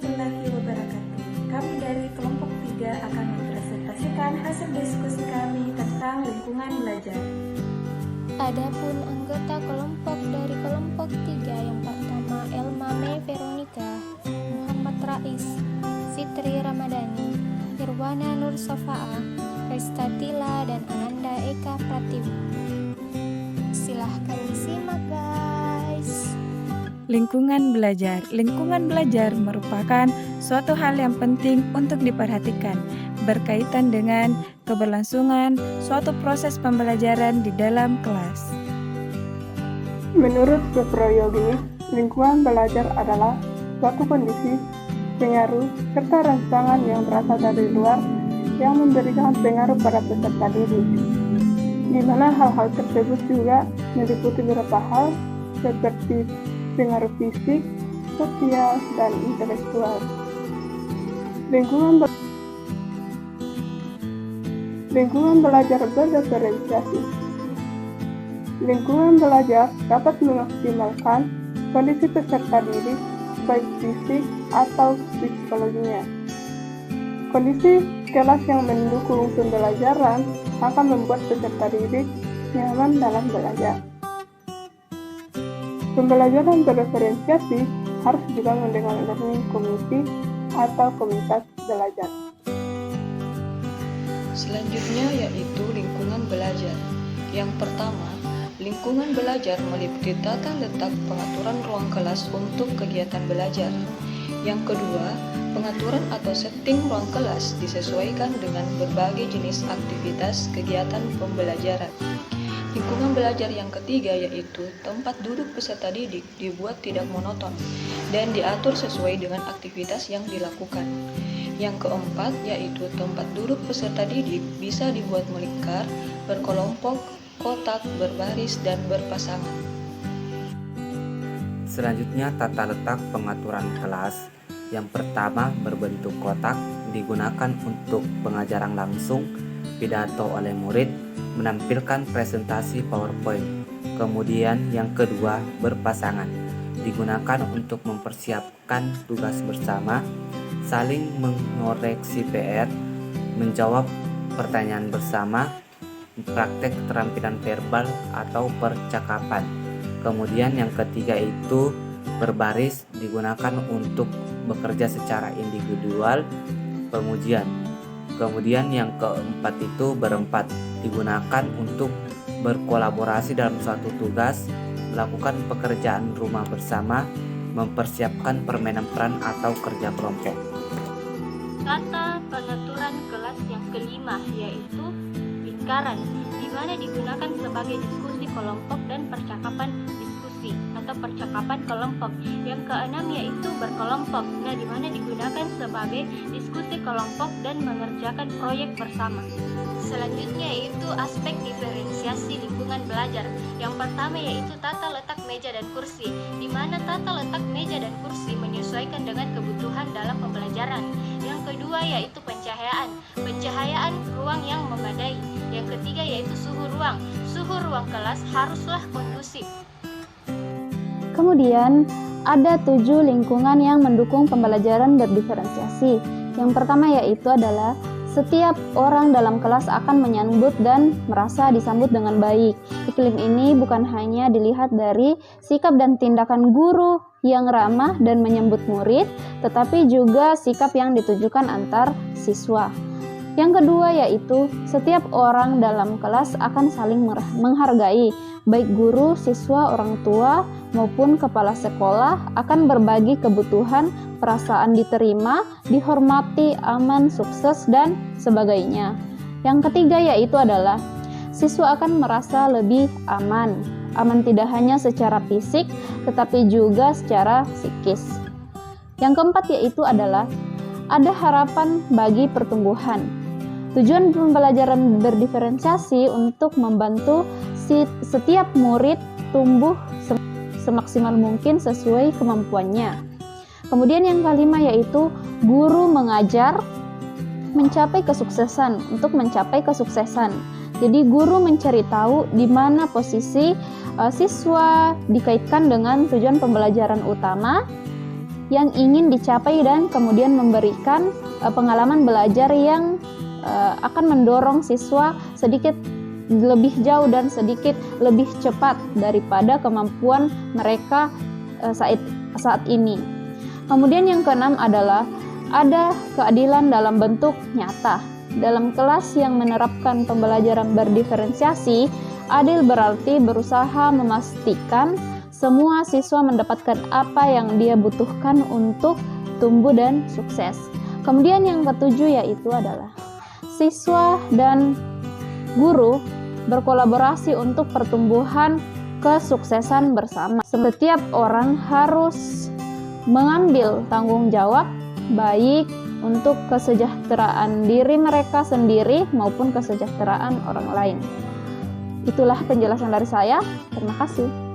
warahmatullahi wabarakatuh. Kami dari kelompok 3 akan mempresentasikan hasil diskusi kami tentang lingkungan belajar. Adapun anggota kelompok dari kelompok 3 yang pertama Elma May Veronica, Muhammad Rais, Fitri Ramadhani, Irwana Nur Sofaa, Restatila, dan Ananda Eka Pratiwi. Silahkan disimak guys. Lingkungan belajar. Lingkungan belajar merupakan suatu hal yang penting untuk diperhatikan berkaitan dengan keberlangsungan suatu proses pembelajaran di dalam kelas. Menurut Suproyogi, lingkungan belajar adalah suatu kondisi, pengaruh, serta rangsangan yang berasal dari luar yang memberikan pengaruh pada peserta didik, di mana hal-hal tersebut juga meliputi beberapa hal seperti pengaruh fisik, sosial, dan intelektual. Lingkungan belajar berdiferensiasi. Lingkungan belajar dapat memaksimalkan kondisi peserta didik, baik fisik atau psikologinya. Kondisi kelas yang mendukung pembelajaran akan membuat peserta didik nyaman dalam belajar. Pembelajaran berdiferensiasi harus dibangun dengan learning community atau komunitas belajar. Selanjutnya yaitu lingkungan belajar. Yang pertama, lingkungan belajar meliputi tata letak pengaturan ruang kelas untuk kegiatan belajar. Yang kedua, pengaturan atau setting ruang kelas disesuaikan dengan berbagai jenis aktivitas kegiatan pembelajaran. Lingkungan belajar yang ketiga yaitu tempat duduk peserta didik dibuat tidak monoton dan diatur sesuai dengan aktivitas yang dilakukan. Yang keempat yaitu tempat duduk peserta didik bisa dibuat melingkar, berkelompok, kotak, berbaris, dan berpasangan. Selanjutnya tata letak pengaturan kelas. Yang pertama berbentuk kotak digunakan untuk pengajaran langsung, pidato oleh murid, menampilkan presentasi PowerPoint. Kemudian yang kedua berpasangan, digunakan untuk mempersiapkan tugas bersama, saling mengoreksi PR, menjawab pertanyaan bersama, praktek keterampilan verbal atau percakapan. Kemudian yang ketiga itu berbaris, digunakan untuk bekerja secara individual, pengujian. Kemudian yang keempat itu berempat, digunakan untuk berkolaborasi dalam suatu tugas, melakukan pekerjaan rumah bersama, mempersiapkan permainan peran atau kerja kelompok. Tata pengaturan kelas yang kelima yaitu lingkaran, di mana digunakan sebagai diskusi kelompok dan percakapan diskusi atau percakapan kelompok. Yang keenam yaitu berkelompok, di mana digunakan sebagai diskusi kelompok dan mengerjakan proyek bersama. Selanjutnya yaitu aspek diferensiasi lingkungan belajar. Yang pertama yaitu tata letak meja dan kursi, di mana tata letak meja dan kursi menyesuaikan dengan kebutuhan dalam pembelajaran. Yang kedua yaitu pencahayaan ruang yang memadai. Yang ketiga yaitu suhu ruang kelas haruslah kondusif. Kemudian ada 7 lingkungan yang mendukung pembelajaran berdiferensiasi. Yang pertama yaitu adalah setiap orang dalam kelas akan menyambut dan merasa disambut dengan baik. Iklim ini bukan hanya dilihat dari sikap dan tindakan guru yang ramah dan menyambut murid, tetapi juga sikap yang ditujukan antar siswa. Yang kedua yaitu setiap orang dalam kelas akan saling menghargai, baik guru, siswa, orang tua, maupun kepala sekolah akan berbagi kebutuhan, perasaan diterima, dihormati, aman, sukses, dan sebagainya. Yang ketiga yaitu adalah siswa akan merasa lebih aman. Aman tidak hanya secara fisik, tetapi juga secara psikis. Yang keempat yaitu adalah ada harapan bagi pertumbuhan. Tujuan pembelajaran berdiferensiasi untuk membantu setiap murid tumbuh semaksimal mungkin sesuai kemampuannya. Kemudian yang kelima yaitu guru mengajar mencapai kesuksesan. Untuk mencapai kesuksesan, jadi guru mencari tahu di mana posisi siswa dikaitkan dengan tujuan pembelajaran utama. yang ingin dicapai dan kemudian memberikan pengalaman belajar yang akan mendorong siswa sedikit lebih jauh dan sedikit lebih cepat daripada kemampuan mereka saat ini. Kemudian yang keenam adalah ada keadilan dalam bentuk nyata. Dalam kelas yang menerapkan pembelajaran berdiferensiasi, adil berarti berusaha memastikan semua siswa mendapatkan apa yang dia butuhkan untuk tumbuh dan sukses. Kemudian yang ketujuh yaitu adalah siswa dan guru berkolaborasi untuk pertumbuhan kesuksesan bersama. Setiap orang harus mengambil tanggung jawab baik untuk kesejahteraan diri mereka sendiri maupun kesejahteraan orang lain. Itulah penjelasan dari saya. Terima kasih.